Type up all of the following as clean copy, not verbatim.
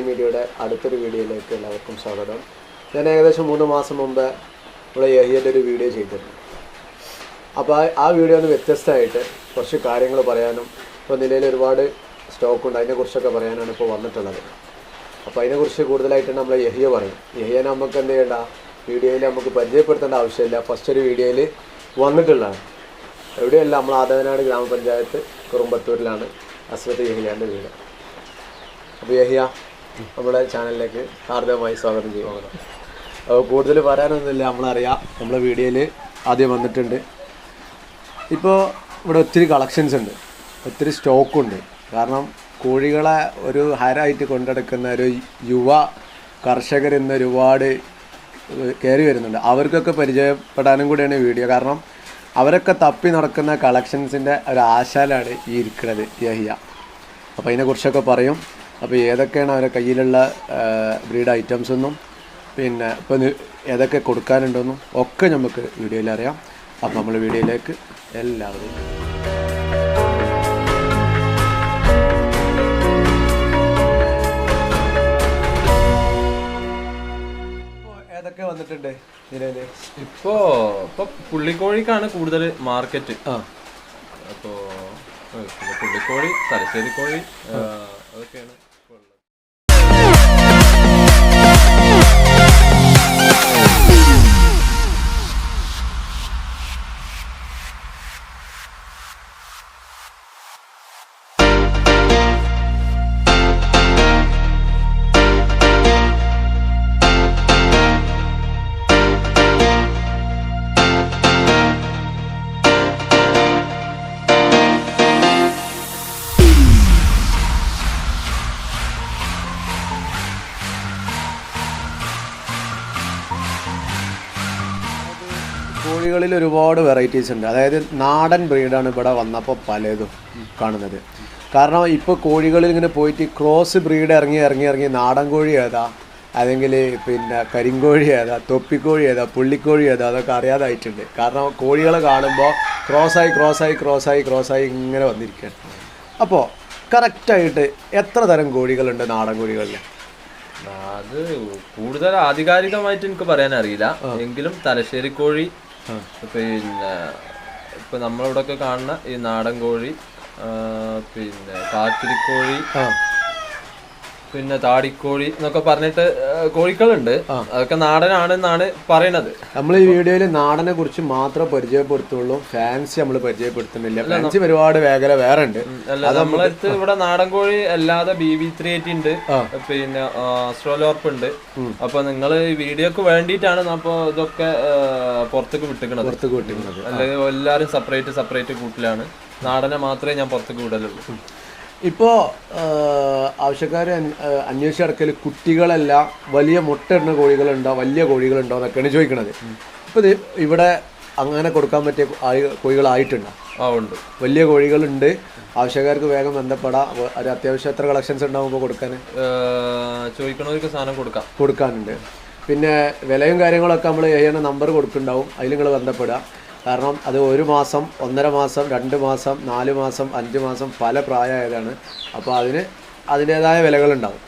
മീഡിയയുടെ അടുത്തൊരു വീഡിയോയിലേക്ക് എല്ലാവർക്കും സ്വാഗതം. ഞാൻ ഏകദേശം 3 മാസം മുമ്പ് നമ്മുടെ യഹ്യയുടെ ഒരു വീഡിയോ ചെയ്തിരുന്നു. അപ്പോൾ ആ വീഡിയോ ഒന്ന് വ്യത്യസ്തമായിട്ട് കുറച്ച് കാര്യങ്ങൾ പറയാനും ഇപ്പോൾ നിലയിൽ ഒരുപാട് സ്റ്റോക്കുണ്ട്, അതിനെക്കുറിച്ചൊക്കെ പറയാനാണ് ഇപ്പോൾ വന്നിട്ടുള്ളത്. അപ്പോൾ അതിനെക്കുറിച്ച് കൂടുതലായിട്ട് നമ്മൾ യഹ്യ പറയും. യഹ്യനെ നമുക്ക് എന്ത് ചെയ്യേണ്ട, വീഡിയോയിൽ നമുക്ക് പരിചയപ്പെടുത്തേണ്ട ആവശ്യമില്ല. ഫസ്റ്റ് ഒരു വീഡിയോയിൽ വന്നിട്ടുള്ളതാണ്. എവിടെയല്ല, നമ്മൾ ആദവനാട് ഗ്രാമപഞ്ചായത്ത് കുറുമ്പത്തൂരിലാണ് അസ്രത്ത് യഹ്യാൻ്റെ വീട്. അപ്പോൾ യഹ്യ നമ്മുടെ ചാനലിലേക്ക് ഹാർദവമായി സ്വാഗതം ചെയ്യുക. അപ്പോൾ കൂടുതൽ പറയാനൊന്നുമില്ല, നമ്മളറിയാം, നമ്മളെ വീഡിയോയിൽ ആദ്യം വന്നിട്ടുണ്ട്. ഇപ്പോൾ ഇവിടെ ഒത്തിരി കളക്ഷൻസ് ഉണ്ട്, ഒത്തിരി സ്റ്റോക്കുണ്ട്. കാരണം കോഴികളെ ഒരു ഹരായിട്ട് കൊണ്ടെടുക്കുന്ന ഒരു യുവ കർഷകരിന്ന് ഒരുപാട് കയറി വരുന്നുണ്ട്. അവർക്കൊക്കെ പരിചയപ്പെടാനും കൂടിയാണ് വീഡിയോ. കാരണം അവരൊക്കെ തപ്പി നടക്കുന്ന കളക്ഷൻസിൻ്റെ ഒരു ആശാലാണ് ഈ ഇരിക്കുന്നത് യഹ്യ. അപ്പോൾ അതിനെക്കുറിച്ചൊക്കെ പറയും. അപ്പോൾ ഏതൊക്കെയാണ് അവരുടെ കയ്യിലുള്ള ബ്രീഡ് ഐറ്റംസ് എന്നും പിന്നെ ഇപ്പോൾ ഏതൊക്കെ കൊടുക്കാനുണ്ടെന്നും ഒക്കെ നമുക്ക് വീഡിയോയിൽ അറിയാം. അപ്പോൾ നമ്മൾ വീഡിയോയിലേക്ക് എല്ലാവരും ഏതൊക്കെ വന്നിട്ടുണ്ട് നിലവിൽ? ഇപ്പോൾ പുള്ളിക്കോഴിക്കാണ് കൂടുതൽ മാർക്കറ്റ്. അപ്പോൾ പുള്ളിക്കോഴി, തലശ്ശേരി കോഴി അതൊക്കെയാണ്. കോഴികളിൽ ഒരുപാട് വെറൈറ്റീസ് ഉണ്ട്. അതായത് നാടൻ ബ്രീഡാണ് ഇവിടെ വന്നപ്പോൾ പലതും കാണുന്നത്. കാരണം ഇപ്പോൾ കോഴികളിൽ ഇങ്ങനെ പോയിട്ട് ക്രോസ് ബ്രീഡ് ഇറങ്ങി നാടൻ കോഴി ഏതാ, അല്ലെങ്കിൽ പിന്നെ കരിങ്കോഴി ഏതാ, തൊപ്പിക്കോഴി ഏതാ, പുള്ളിക്കോഴി ഏതാ, അതൊക്കെ അറിയാതായിട്ടുണ്ട്. കാരണം കോഴികളെ കാണുമ്പോൾ ക്രോസായി ഇങ്ങനെ വന്നിരിക്കുകയാണ്. അപ്പോൾ കറക്റ്റായിട്ട് എത്ര തരം കോഴികളുണ്ട് നാടൻ കോഴികളിൽ? അത് കൂടുതൽ ആധികാരികമായിട്ട് എനിക്ക് പറയാൻ അറിയില്ല. എങ്കിലും തലശ്ശേരി കോഴി, പിന്നെ ഇപ്പൊ നമ്മളിവിടെയൊക്കെ കാണുന്ന ഈ നാടൻ കോഴി, പിന്നെ കാച്ചിരിക്കോഴി, പിന്നെ താടിക്കോഴി എന്നൊക്കെ പറഞ്ഞിട്ട് കോഴികളുണ്ട്. അതൊക്കെ നാടനാണെന്നാണ് പറയണത്. നമ്മൾ ഈ വീഡിയോയിൽ നാടനെ കുറിച്ച് മാത്രമേ പരിചയപ്പെടുത്തുള്ളൂ, ഫാൻസി നമ്മൾ പരിചയപ്പെടുത്തുന്നില്ല. ഫാൻസി ഒരുപാട് മേഖല വേറെ ഉണ്ട്. അല്ല, നമ്മളടുത്ത് ഇവിടെ നാടൻ കോഴി അല്ലാതെ BB380 ഉണ്ട്, പിന്നെ ആസ്ട്രോലോർപ്പ് ഉണ്ട്. അപ്പൊ നിങ്ങൾ ഈ വീഡിയോക്ക് വേണ്ടിയിട്ടാണ് അപ്പൊ ഇതൊക്കെ പുറത്തേക്ക് വിട്ടിക്കണത്. അല്ലെങ്കിൽ എല്ലാരും സെപ്പറേറ്റ് കൂട്ടിലാണ്. നാടനെ മാത്രമേ ഞാൻ പുറത്തേക്ക് വിടലുള്ളൂ. ഇപ്പോൾ ആവശ്യക്കാർ അന്വേഷിച്ച് നടക്കൽ കുട്ടികളെല്ലാം വലിയ മുട്ടയിടുന്ന കോഴികളുണ്ടോ, വലിയ കോഴികളുണ്ടോ എന്നൊക്കെയാണ് ചോദിക്കണത്. ഇപ്പോൾ ഇത് ഇവിടെ അങ്ങനെ കൊടുക്കാൻ പറ്റിയ കോഴികളായിട്ടുണ്ടോ? ഉണ്ട്, വലിയ കോഴികളുണ്ട്. ആവശ്യക്കാർക്ക് വേഗം ബന്ധപ്പെടാം. ഒരു അത്യാവശ്യം എത്ര കളക്ഷൻസ് ഉണ്ടാകുമ്പോൾ കൊടുക്കാൻ ചോദിക്കണവർക്ക് സാധനം കൊടുക്കാനുണ്ട്. പിന്നെ വിലയും കാര്യങ്ങളൊക്കെ നമ്മൾ ചെയ്യണ നമ്പർ കൊടുക്കുന്നുണ്ടാവും, അതിൽ നിങ്ങൾ ബന്ധപ്പെടുക. കാരണം അത് 1 മാസം, 1.5 മാസം, 2 മാസം, 4 മാസം, 5 മാസം പല പ്രായമായതാണ്. അപ്പോൾ അതിൻ്റേതായ വിലകളുണ്ടാവും.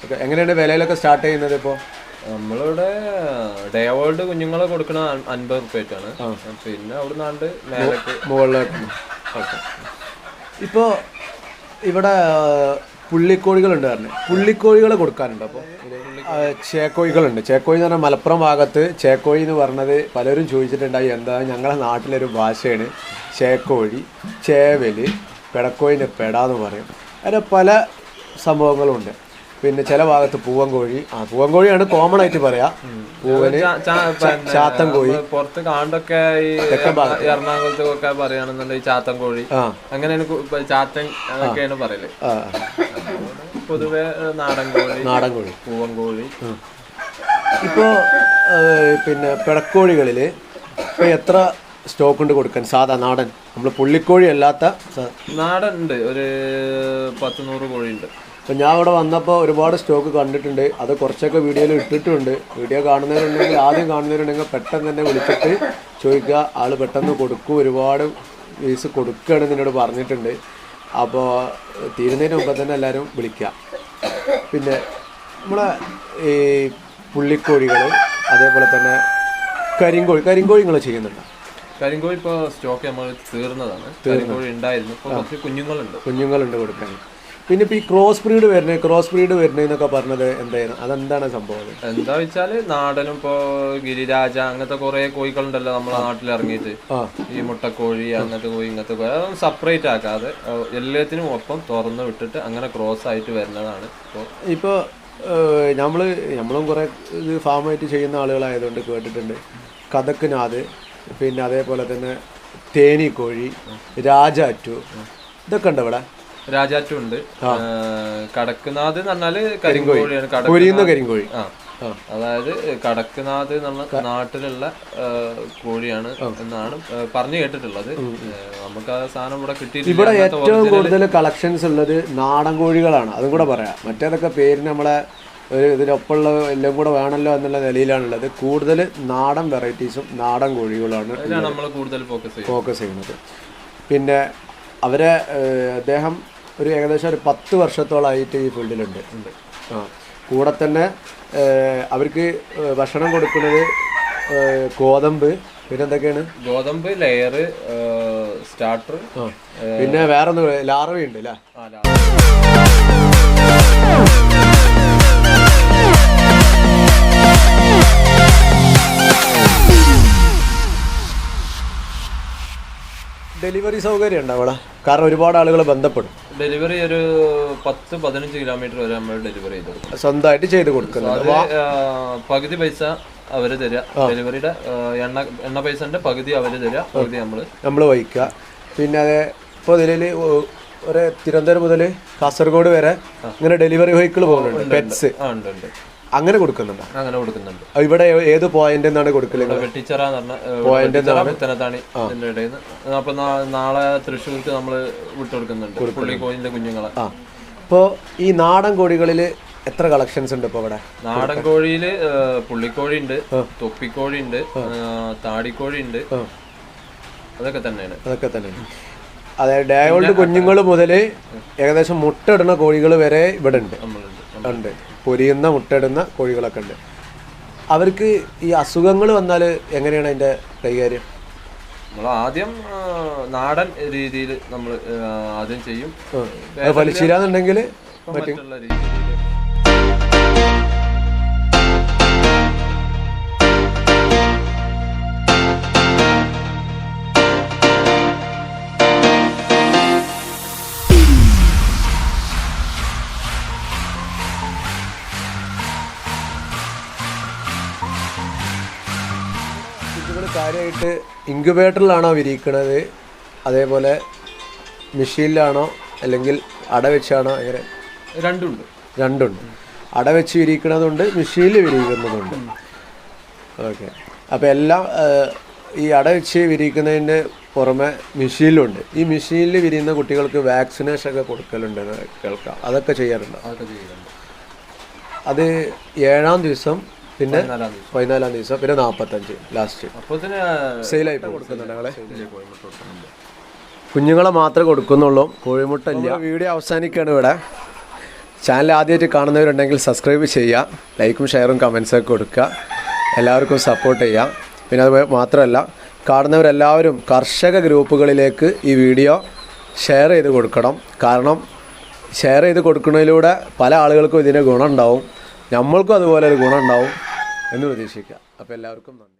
ഓക്കെ, എങ്ങനെയാണ് വിലയിലൊക്കെ സ്റ്റാർട്ട് ചെയ്യുന്നത്? ഇപ്പോൾ നമ്മളിവിടെ ഡേ ഓൾഡ് കുഞ്ഞുങ്ങളെ കൊടുക്കണ 50 റുപ്യക്കാണ്. പിന്നെ അവിടെ നിന്നാണ്ട് മുകളിലേക്ക്. ഓക്കെ, ഇപ്പോൾ ഇവിടെ പുള്ളിക്കോഴികളുണ്ട് പറഞ്ഞത്. പുള്ളിക്കോഴികളെ കൊടുക്കാനുണ്ട്. അപ്പോൾ ചേക്കോഴികളുണ്ട്. ചേക്കോഴി എന്ന് പറഞ്ഞാൽ മലപ്പുറം ഭാഗത്ത് ചേക്കോഴി എന്ന് പറഞ്ഞത് പലരും ചോദിച്ചിട്ടുണ്ടായി. എന്താ, ഞങ്ങളുടെ നാട്ടിലൊരു ഭാഷയാണ് ചേക്കോഴി, ചേവല്, പെടക്കോഴിൻ്റെ പെടാന്ന് പറയും. അങ്ങനെ പല സംഭവങ്ങളുണ്ട്. പിന്നെ ചില ഭാഗത്ത് പൂവൻകോഴി, പൂവൻകോഴിയാണ് കോമൺ ആയിട്ട് പറയാം. പൂവന്, ചാത്തൻ കോഴി, പുറത്ത് കാണ്ടൊക്കെ ഈ എറണാകുളത്തൊക്കെ പറയുകയാണെന്നുണ്ടെങ്കിൽ ചാത്തൻ കോഴി, അങ്ങനെയാണ് ചാത്തൻ അതൊക്കെയാണ് പറയല്. പൊതുവെ നാടൻ കോഴി, പൂവൻകോഴി. ഇപ്പോൾ പിന്നെ പെടക്കോഴികളിൽ ഇപ്പോൾ എത്ര സ്റ്റോക്ക് ഉണ്ട് കൊടുക്കാൻ? സാധാ നാടൻ, നമ്മൾ പുള്ളിക്കോഴി അല്ലാത്ത നാടൻ ഉണ്ട്, ഒരു 10-100 കോഴി ഉണ്ട്. അപ്പോൾ ഞാൻ ഇവിടെ വന്നപ്പോൾ ഒരുപാട് സ്റ്റോക്ക് കണ്ടിട്ടുണ്ട്. അത് കുറച്ചൊക്കെ വീഡിയോയിൽ ഇട്ടിട്ടുണ്ട്. വീഡിയോ കാണുന്നവരുണ്ടെങ്കിൽ, ആദ്യം കാണുന്നവരുണ്ടെങ്കിൽ പെട്ടെന്ന് തന്നെ വിളിച്ചിട്ട് ചോദിക്കുക, ആൾ പെട്ടെന്ന് കൊടുക്കും. ഒരുപാട് പീസ് കൊടുക്കുകയാണെന്ന് എന്നോട് പറഞ്ഞിട്ടുണ്ട്. അപ്പോൾ തീരുന്നതിന് മുമ്പ് തന്നെ എല്ലാവരും വിളിക്കുക. പിന്നെ നമ്മളെ ഈ പുള്ളിക്കോഴികൾ അതേപോലെ തന്നെ കരിങ്കോഴി നിങ്ങൾ ചെയ്യുന്നുണ്ട്? കരിങ്കോഴി ഇപ്പോൾ സ്റ്റോക്ക് നമ്മൾ തീർന്നതാണ്. കരിങ്കോഴി ഉണ്ടായിരുന്നു, ഇപ്പോൾ കുറച്ച് കുഞ്ഞുങ്ങളുണ്ട് കൊടുക്കാൻ. പിന്നെ ഇപ്പോൾ ഈ ക്രോസ് ബ്രീഡ് വരുന്നതെന്നൊക്കെ പറഞ്ഞത് എന്തായിരുന്നു, അതെന്താണ് സംഭവം? എന്താ വെച്ചാൽ നാടനും ഇപ്പോൾ ഗിരിരാജ അങ്ങനത്തെ കുറേ കോഴികളുണ്ടല്ലോ നമ്മളെ നാട്ടിൽ ഇറങ്ങിയിട്ട്, ഈ മുട്ടക്കോഴി അങ്ങനത്തെ കോഴി ഇങ്ങനത്തെ കോഴി അതൊന്നും സെപ്പറേറ്റ് ആക്കാതെ എല്ലാത്തിനും ഒപ്പം തുറന്ന് വിട്ടിട്ട് അങ്ങനെ ക്രോസ് ആയിട്ട് വരുന്നതാണ്. ഇപ്പോൾ നമ്മളും കുറേ ഇത് ഫാമായിട്ട് ചെയ്യുന്ന ആളുകളായതുകൊണ്ട് കേട്ടിട്ടുണ്ട്. കഥക്കിനാഥ്, പിന്നെ അതേപോലെ തന്നെ തേനീക്കോഴി, രാജാറ്റു, ഇതൊക്കെ ഉണ്ട് ഇവിടെ. രാജാറ്റു ഉണ്ട്. കടക്ക്നാഥ് എന്ന് പറഞ്ഞാല് കരിങ്കോഴിയാണ്. കരിങ്കോഴി അതായത് കടക്ക്നാഥ് എന്നുള്ള നാട്ടിലുള്ള കോഴിയാണ് എന്നാണ് പറഞ്ഞു കേട്ടിട്ടുള്ളത്. നമുക്ക് ആ സാധനം ഇവിടെ കിട്ടിയിട്ടില്ല. ഇവിടെ ഏറ്റവും കൂടുതൽ കളക്ഷൻസ് ഉള്ളത് നാടൻ കോഴികളാണ്, അതും കൂടെ പറയാം. മറ്റേതൊക്കെ പേര് നമ്മളെ ഒരു ഇതിനൊപ്പമുള്ള എല്ലാം കൂടെ വേണമല്ലോ എന്നുള്ള നിലയിലാണുള്ളത്. കൂടുതൽ നാടൻ വെറൈറ്റീസും നാടൻ കോഴികളാണ് നമ്മൾ കൂടുതൽ ഫോക്കസ് ചെയ്യുന്നത്. പിന്നെ അദ്ദേഹം ഒരു ഏകദേശം ഒരു 10 വർഷത്തോളമായിട്ട് ഈ ഫീൽഡിലുണ്ട്. കൂടെ തന്നെ അവർക്ക് ഭക്ഷണം കൊടുക്കുന്നത് ഗോതമ്പ്, പിന്നെ എന്തൊക്കെയാണ്, ഗോതമ്പ്, ലെയർ, സ്റ്റാർട്ടർ, പിന്നെ വേറൊന്ന് ലാർവയുണ്ട് അല്ലേ? ഡെലിവറി സൗകര്യം ഉണ്ടോ അവിടെ? കാരണം ഒരുപാട് ആളുകൾ ബന്ധപ്പെടും. ഡെലിവറി ഒരു 10-15 കിലോമീറ്റർ വരെ നമ്മൾ ഡെലിവറി ചെയ്ത് കൊടുക്കും. സ്വന്തമായിട്ട് ചെയ്ത് കൊടുക്കുന്നത്. പകുതി പൈസ അവര് തരിക, ഡെലിവറിയുടെ എണ്ണ പൈസന്റെ പകുതി അവര് തരിക, പകുതി നമ്മൾ വഹിക്കുക. പിന്നെ അത് ഇപ്പോൾ നിലയിൽ ഒരു തിരുവനന്തപുരം മുതൽ കാസർഗോഡ് വരെ ഇങ്ങനെ ഡെലിവറി വെഹിക്കിൾ പോകുന്നുണ്ട്, പെറ്റ്സ് അങ്ങനെ കൊടുക്കുന്നുണ്ട്. ഇവിടെ ഏത് പോയിന്റ് എന്നാണ് കൊടുക്കല്? വെട്ടിച്ചിറ പുത്തനത്താണി. അപ്പൊ നാളെ തൃശ്ശൂർക്ക് നമ്മള് വിട്ടുകൊടുക്കുന്നുണ്ട് പുള്ളിക്കോഴിന്റെ കുഞ്ഞുങ്ങളെ. അപ്പോൾ ഈ നാടൻ കോഴികളിൽ എത്ര കളക്ഷൻസ് ഉണ്ട് ഇപ്പോൾ ഇവിടെ? നാടൻ കോഴിയില് പുള്ളിക്കോഴി ഉണ്ട്, തൊപ്പിക്കോഴി ഉണ്ട്, താടിക്കോഴി ഉണ്ട്, അതൊക്കെ തന്നെയാണ്. അതായത് ഡേ ഓൾഡ് കുഞ്ഞുങ്ങൾ മുതൽ ഏകദേശം മുട്ടയിടുന്ന കോഴികൾ വരെ ഇവിടെ ഉണ്ട്. പൊരിയുന്ന മുട്ടയിടുന്ന കോഴികളൊക്കെ ഉണ്ട്. അവർക്ക് ഈ അസുഖങ്ങൾ വന്നാൽ എങ്ങനെയാണ് അതിൻ്റെ കൈകാര്യം? നമ്മൾ ആദ്യം നാടൻ രീതിയിൽ നമ്മൾ ആദ്യം ചെയ്യും. ഫലിച്ചില്ലാന്നുണ്ടെങ്കിൽ മറ്റുള്ള രീതിയിൽ കാര്യമായിട്ട് ഇൻക്യുബേറ്ററിലാണോ വിരിയിക്കണത്, അതേപോലെ മെഷീനിലാണോ, അല്ലെങ്കിൽ അടവെച്ചാണോ? അങ്ങനെ രണ്ടുണ്ട്. അടവെച്ച് വിരിയിക്കണതുണ്ട്, മെഷീനിൽ വിരിയിക്കുന്നതുണ്ട്. ഓക്കെ. അപ്പോൾ എല്ലാം ഈ അടവെച്ച് വിരിയിക്കുന്നതിൻ്റെ പുറമെ മെഷീനിലുണ്ട്. ഈ മെഷീനിൽ വിരിയുന്ന കുട്ടികൾക്ക് വാക്സിനേഷൻ ഒക്കെ കൊടുക്കലുണ്ടെന്ന് കേൾക്കാം. അതൊക്കെ ചെയ്യാറുണ്ട്. അത് 7-ാം ദിവസം, പിന്നെ 14-ാം ദിവസം, പിന്നെ 45 ലാസ്റ്റ് സെയിലായി കൊടുക്കുന്നുണ്ട്. ഞങ്ങളെ കുഞ്ഞുങ്ങളെ മാത്രമേ കൊടുക്കുന്നുള്ളൂ, കോഴിമുട്ട ഇല്ല. വീഡിയോ അവസാനിക്കുകയാണ് ഇവിടെ. ചാനൽ ആദ്യമായിട്ട് കാണുന്നവരുണ്ടെങ്കിൽ സബ്സ്ക്രൈബ് ചെയ്യുക, ലൈക്കും ഷെയറും കമൻസൊക്കെ കൊടുക്കുക, എല്ലാവർക്കും സപ്പോർട്ട് ചെയ്യുക. പിന്നെ അത് മാത്രമല്ല, കാണുന്നവരെല്ലാവരും കർഷക ഗ്രൂപ്പുകളിലേക്ക് ഈ വീഡിയോ ഷെയർ ചെയ്ത് കൊടുക്കണം. കാരണം ഷെയർ ചെയ്ത് കൊടുക്കുന്നതിലൂടെ പല ആളുകൾക്കും ഇതിന് ഗുണം ഉണ്ടാവും, നമ്മൾക്കും അതുപോലെ ഒരു ഗുണം ഉണ്ടാവും എന്ന് പ്രതീക്ഷിക്കുക. അപ്പോൾ എല്ലാവർക്കും നന്ദി.